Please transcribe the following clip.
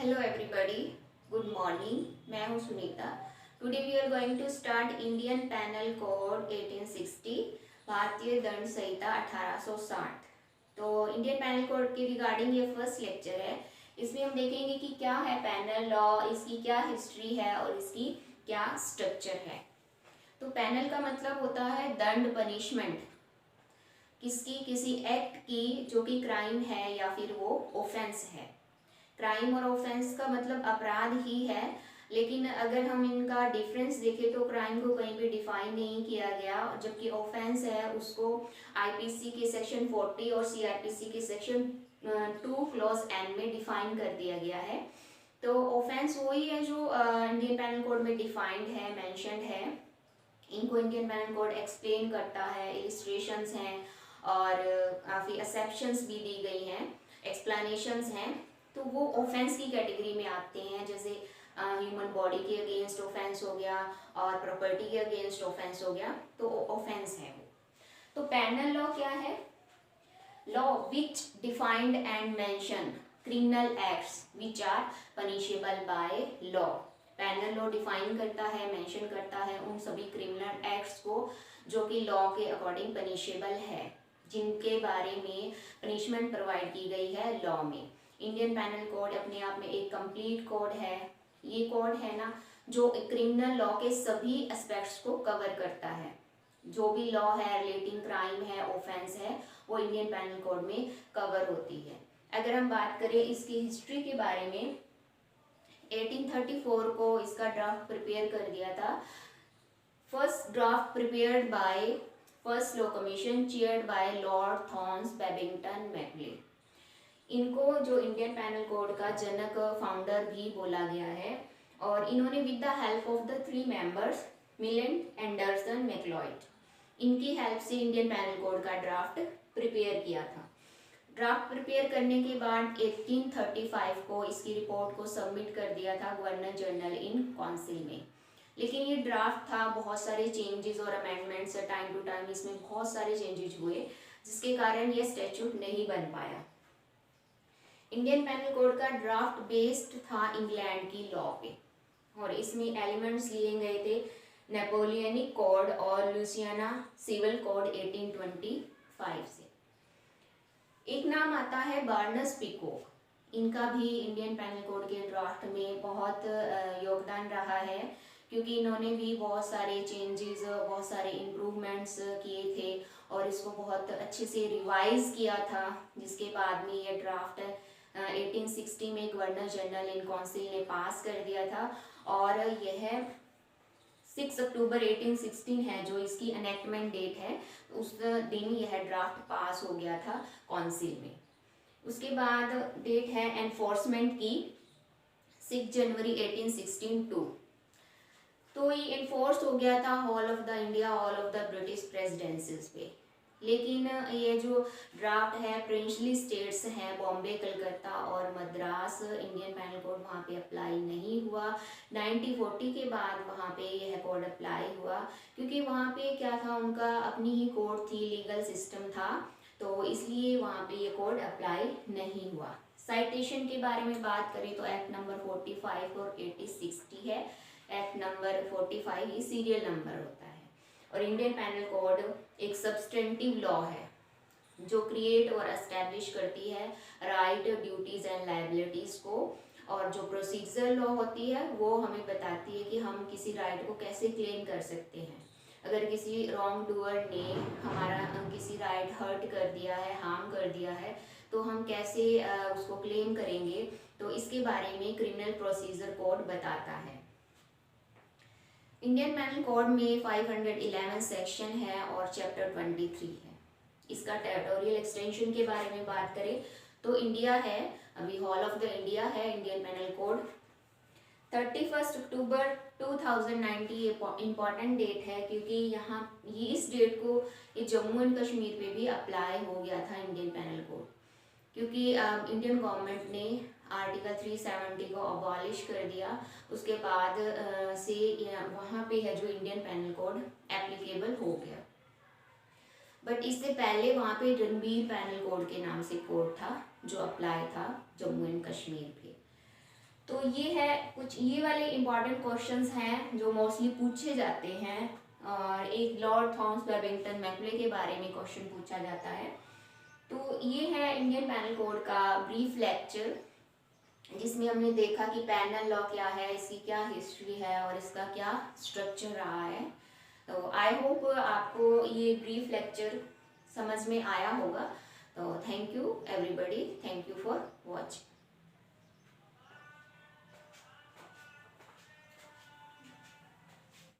Hello everybody, good morning. मैं हूं Sunita. Today we are going to start Indian penal code 1860, भारतीय दंड संहिता 1860। तो इंडियन पैनल कोड के रिगार्डिंग ये फर्स्ट लेक्चर है। इसमें हम देखेंगे कि क्या है पैनल लॉ, इसकी क्या हिस्ट्री है और इसकी क्या स्ट्रक्चर है। तो पैनल का मतलब होता है दंड, पनिशमेंट, किसी एक्ट की जो कि क्राइम है या फिर वो ऑफेंस है। क्राइम और ऑफेंस का मतलब अपराध ही है, लेकिन अगर हम इनका डिफरेंस देखें तो क्राइम को कहीं भी डिफाइन नहीं किया गया, जबकि ऑफेंस है उसको आईपीसी के सेक्शन 40 और सीआरपीसी के सेक्शन 2 क्लॉज एन में डिफाइन कर दिया गया है। तो ऑफेंस वही है जो इंडियन पैनल कोड में डिफाइंड है, मेंशन्ड है। इनको इंडियन पैनल कोड एक्सप्लेन करता है, इलिस्ट्रेशंस हैं और काफ़ी एक्सेप्शंस भी दी गई हैं, एक्सप्लेनेशंस हैं। तो वो ऑफेंस की कैटेगरी में आते हैं, जैसे ह्यूमन बॉडी के अगेंस्ट ऑफेंस हो गया और प्रॉपर्टी के अगेंस्ट ऑफेंस हो गया, तो ऑफेंस है वो। तो पैनल लॉ क्या है? Law which defined and mention criminal acts which are punishable by law. Penal law define करता है, मेंशन करता है उन सभी क्रिमिनल एक्ट्स को जो कि लॉ के अकॉर्डिंग पनिशेबल है, जिनके बारे में पनिशमेंट प्रोवाइड की गई है लॉ में। इंडियन पैनल कोड अपने आप में एक कंप्लीट कोड है। ये कोड है ना जो क्रिमिनल लॉ के सभी एस्पेक्ट्स को कवर करता है। जो भी लॉ है रिलेटिंग क्राइम है, ऑफेंस है, वो इंडियन पैनल कोड में कवर होती है। अगर हम बात करें इसकी हिस्ट्री के बारे में, 1834 को इसका ड्राफ्ट प्रिपेयर कर दिया था। First draft prepared by first law commission chaired by Lord Thomas Babington McClay. इनको जो इंडियन पैनल कोड का जनक, फाउंडर भी बोला गया है, और इन्होंने with the help of the 3 members Millett, Anderson, Macleod, इनकी हेल्प से इंडियन पैनल कोड का ड्राफ्ट प्रिपेयर किया था। ड्राफ्ट प्रिपेयर करने के बाद 1835 को इसकी रिपोर्ट को सबमिट कर दिया था गवर्नर जनरल इन काउंसिल में। लेकिन ये ड्राफ्ट था, बहुत सारे चेंजेस और अमेंडमेंट्स टाइम टू टाइम इसमें बहुत सारे चेंजेस हुए, जिसके कारण ये स्टैट्यूट नहीं बन पाया। इंडियन पैनल कोड का ड्राफ्ट बेस्ड था इंग्लैंड की लॉ पे, और इसमें एलिमेंट्स लिए गए थे नेपोलियनिक कोड और लुसियाना सिविल कोड 1825 से। एक नाम आता है बार्नस पिकोक। इनका भी इंडियन पैनल कोड के ड्राफ्ट में बहुत योगदान रहा है, क्योंकि इन्होंने भी बहुत सारे चेंजेस, बहुत सारे इम्प्रूवमेंट्स किए थे और इसको बहुत अच्छे से रिवाइज किया था, जिसके बाद में ये ड्राफ्ट 1860 में गवर्नर जनरल इन काउंसिल ने पास कर दिया था, और यह 6 अक्टूबर 1816 है जो इसकी एनेक्टमेंट डेट है। उस दिन यह ड्राफ्ट पास हो गया था काउंसिल में। उसके बाद डेट है एनफोर्समेंट की 6 जनवरी 1816 तो ये इन्फोर्स हो गया था all of the India, all of the British presidencies पे। लेकिन ये जो ड्राफ्ट है प्रिंसली स्टेट्स हैं, बॉम्बे, कलकत्ता और मद्रास, इंडियन पैनल कोड वहाँ पे अप्लाई नहीं हुआ। 1940 के बाद वहाँ पे यह कोड अप्लाई हुआ, क्योंकि वहाँ पे क्या था, उनका अपनी ही कोड थी, लीगल सिस्टम था, तो इसलिए वहाँ पे ये कोड अप्लाई नहीं हुआ। साइटेशन के बारे में बात करें तो एक्ट नंबर 45 और 8060 है। एक्ट नंबर 45 ही सीरियल नंबर होता है, और इंडियन पैनल कोड एक सब्सटेंटिव लॉ है जो क्रिएट और एस्टैब्लिश करती है राइट, ड्यूटीज एंड लायबिलिटीज को, और जो प्रोसीजर लॉ होती है वो हमें बताती है कि हम किसी राइट को कैसे क्लेम कर सकते हैं। अगर किसी रॉन्ग डूअर ने हमारा किसी राइट हर्ट कर दिया है, हार्म कर दिया है, तो हम कैसे उसको क्लेम करेंगे, तो इसके बारे में क्रिमिनल प्रोसीजर कोड बताता है। इंडियन पैनल कोड में 511 सेक्शन है और चैप्टर 23 है। इसका टेरिटोरियल एक्सटेंशन के बारे में बात करें तो इंडिया है, अभी हॉल ऑफ द इंडिया है इंडियन पैनल कोड। 31 अक्टूबर 2019 इम्पॉर्टेंट डेट है, क्योंकि यहाँ ये इस डेट को ये जम्मू एंड कश्मीर पे भी अप्लाई हो गया था इंडियन पैनल कोड, क्योंकि इंडियन गवर्नमेंट ने आर्टिकल 370 को अबॉलिश कर दिया। उसके बाद से वहाँ पे है जो इंडियन पैनल कोड एप्लीकेबल हो गया। बट इससे पहले वहाँ पे रणबीर पैनल कोड के नाम से कोड था जो अप्लाई था जम्मू एंड कश्मीर पे। तो ये है कुछ ये वाले इम्पॉर्टेंट क्वेश्चंस हैं जो मोस्टली पूछे जाते हैं, और एक लॉर्ड थॉमस बेबिंगटन मैकले के बारे में क्वेश्चन पूछा जाता है। तो ये है इंडियन पैनल कोड का ब्रीफ लेक्चर, जिसमें हमने देखा कि पैनल लॉ क्या है, इसकी क्या हिस्ट्री है और इसका क्या स्ट्रक्चर रहा है। तो आई होप आपको ये ब्रीफ लेक्चर समझ में आया होगा। तो thank you everybody, thank you for watching.